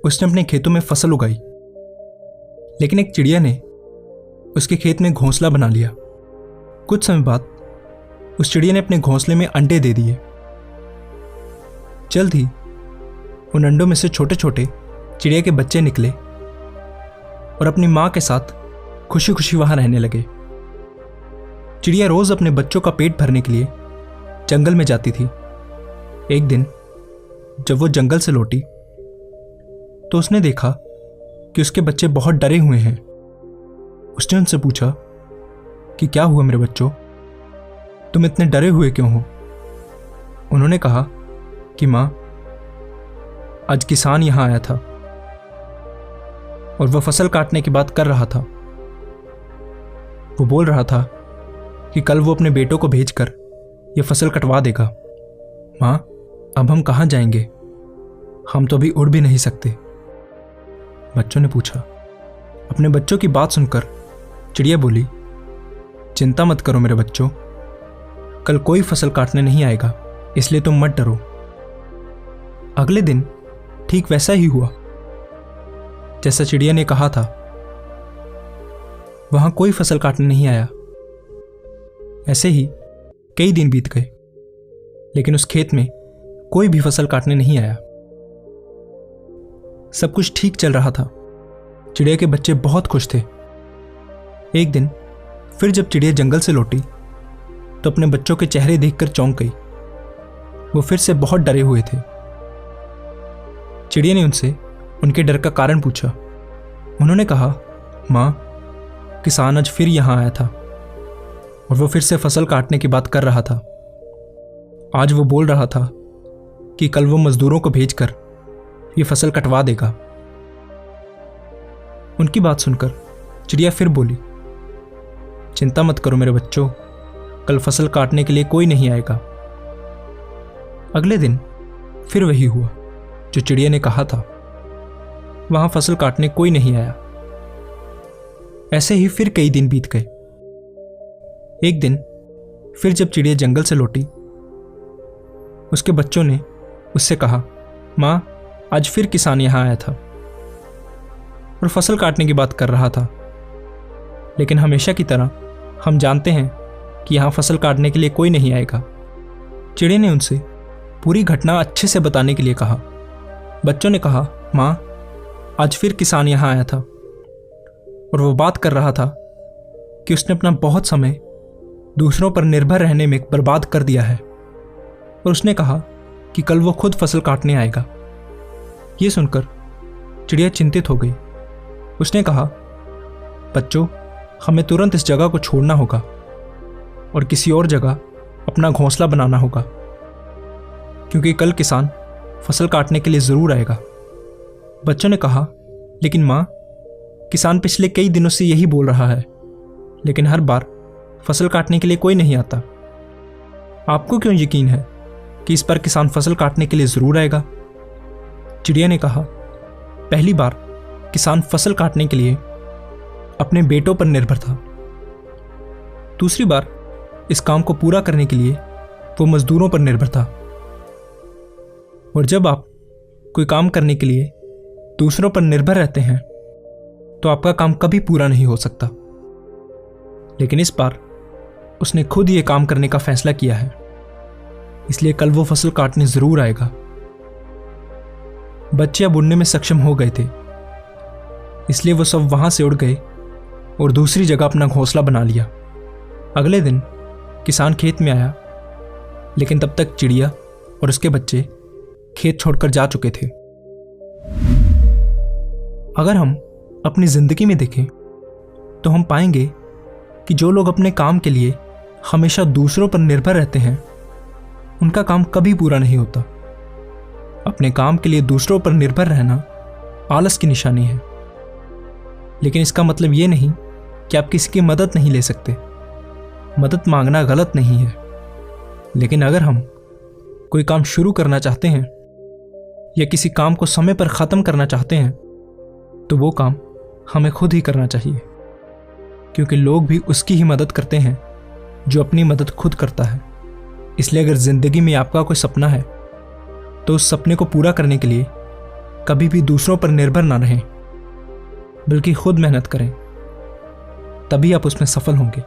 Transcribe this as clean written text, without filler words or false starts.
उसने अपने खेतों में फसल उगाई, लेकिन एक चिड़िया ने उसके खेत में घोंसला बना लिया। कुछ समय बाद उस चिड़िया ने अपने घोंसले में अंडे दे दिए। जल्द ही उन अंडों में से छोटे छोटे चिड़िया के बच्चे निकले और अपनी मां के साथ खुशी खुशी वहां रहने लगे। चिड़िया रोज अपने बच्चों का पेट भरने के लिए जंगल में जाती थी। एक दिन जब वो जंगल से लौटी तो उसने देखा कि उसके बच्चे बहुत डरे हुए हैं। उसने उनसे पूछा कि क्या हुआ मेरे बच्चों, तुम इतने डरे हुए क्यों हो? उन्होंने कहा कि मां, आज किसान यहां आया था और वह फसल काटने की बात कर रहा था। वो बोल रहा था कि कल वो अपने बेटों को भेजकर यह फसल कटवा देगा। मां, अब हम कहां जाएंगे? हम तो अभी उड़ भी नहीं सकते। बच्चों ने पूछा। अपने बच्चों की बात सुनकर चिड़िया बोली, चिंता मत करो मेरे बच्चों, कल कोई फसल काटने नहीं आएगा, इसलिए तुम मत डरो। अगले दिन ठीक वैसा ही हुआ जैसा चिड़िया ने कहा था। वहां कोई फसल काटने नहीं आया। ऐसे ही कई दिन बीत गए, लेकिन उस खेत में कोई भी फसल काटने नहीं आया। सब कुछ ठीक चल रहा था। चिड़िया के बच्चे बहुत खुश थे। एक दिन फिर जब चिड़िया जंगल से लौटी तो अपने बच्चों के चेहरे देखकर चौंक गई। वो फिर से बहुत डरे हुए थे। चिड़िया ने उनसे उनके डर का कारण पूछा। उन्होंने कहा, मां, किसान आज फिर यहां आया था और वो फिर से फसल काटने की बात कर रहा था। आज वो बोल रहा था कि कल वो मजदूरों को भेजकर ये फसल कटवा देगा। उनकी बात सुनकर चिड़िया फिर बोली, चिंता मत करो मेरे बच्चों, कल फसल काटने के लिए कोई नहीं आएगा। अगले दिन फिर वही हुआ जो चिड़िया ने कहा था। वहां फसल काटने कोई नहीं आया। ऐसे ही फिर कई दिन बीत गए। एक दिन फिर जब चिड़िया जंगल से लौटी, उसके बच्चों ने उससे कहा, मां, आज फिर किसान यहां आया था और फसल काटने की बात कर रहा था, लेकिन हमेशा की तरह हम जानते हैं कि यहां फसल काटने के लिए कोई नहीं आएगा। चिड़िया ने उनसे पूरी घटना अच्छे से बताने के लिए कहा। बच्चों ने कहा, मां, आज फिर किसान यहां आया था और वो बात कर रहा था कि उसने अपना बहुत समय दूसरों पर निर्भर रहने में बर्बाद कर दिया है और उसने कहा कि कल वो खुद फसल काटने आएगा। ये सुनकर चिड़िया चिंतित हो गई। उसने कहा, बच्चों, हमें तुरंत इस जगह को छोड़ना होगा और किसी और जगह अपना घोंसला बनाना होगा, क्योंकि कल किसान फसल काटने के लिए जरूर आएगा। बच्चों ने कहा, लेकिन मां, किसान पिछले कई दिनों से यही बोल रहा है, लेकिन हर बार फसल काटने के लिए कोई नहीं आता। आपको क्यों यकीन है कि इस बार किसान फसल काटने के लिए जरूर आएगा? चिड़िया ने कहा, पहली बार किसान फसल काटने के लिए अपने बेटों पर निर्भर था। दूसरी बार इस काम को पूरा करने के लिए वो मजदूरों पर निर्भर था। और जब आप कोई काम करने के लिए दूसरों पर निर्भर रहते हैं तो आपका काम कभी पूरा नहीं हो सकता। लेकिन इस बार उसने खुद ये काम करने का फैसला किया है, इसलिए कल वो फसल काटने जरूर आएगा। बच्चे अब उड़ने में सक्षम हो गए थे, इसलिए वो सब वहां से उड़ गए और दूसरी जगह अपना घोंसला बना लिया। अगले दिन किसान खेत में आया, लेकिन तब तक चिड़िया और उसके बच्चे खेत छोड़कर जा चुके थे। अगर हम अपनी जिंदगी में देखें तो हम पाएंगे कि जो लोग अपने काम के लिए हमेशा दूसरों पर निर्भर रहते हैं, उनका काम कभी पूरा नहीं होता। अपने काम के लिए दूसरों पर निर्भर रहना आलस की निशानी है, लेकिन इसका मतलब यह नहीं कि आप किसी की मदद नहीं ले सकते। मदद मांगना गलत नहीं है, लेकिन अगर हम कोई काम शुरू करना चाहते हैं या किसी काम को समय पर खत्म करना चाहते हैं तो वो काम हमें खुद ही करना चाहिए, क्योंकि लोग भी उसकी ही मदद करते हैं जो अपनी मदद खुद करता है। इसलिए अगर जिंदगी में आपका कोई सपना है तो उस सपने को पूरा करने के लिए कभी भी दूसरों पर निर्भर ना रहें, बल्कि खुद मेहनत करें, तभी आप उसमें सफल होंगे।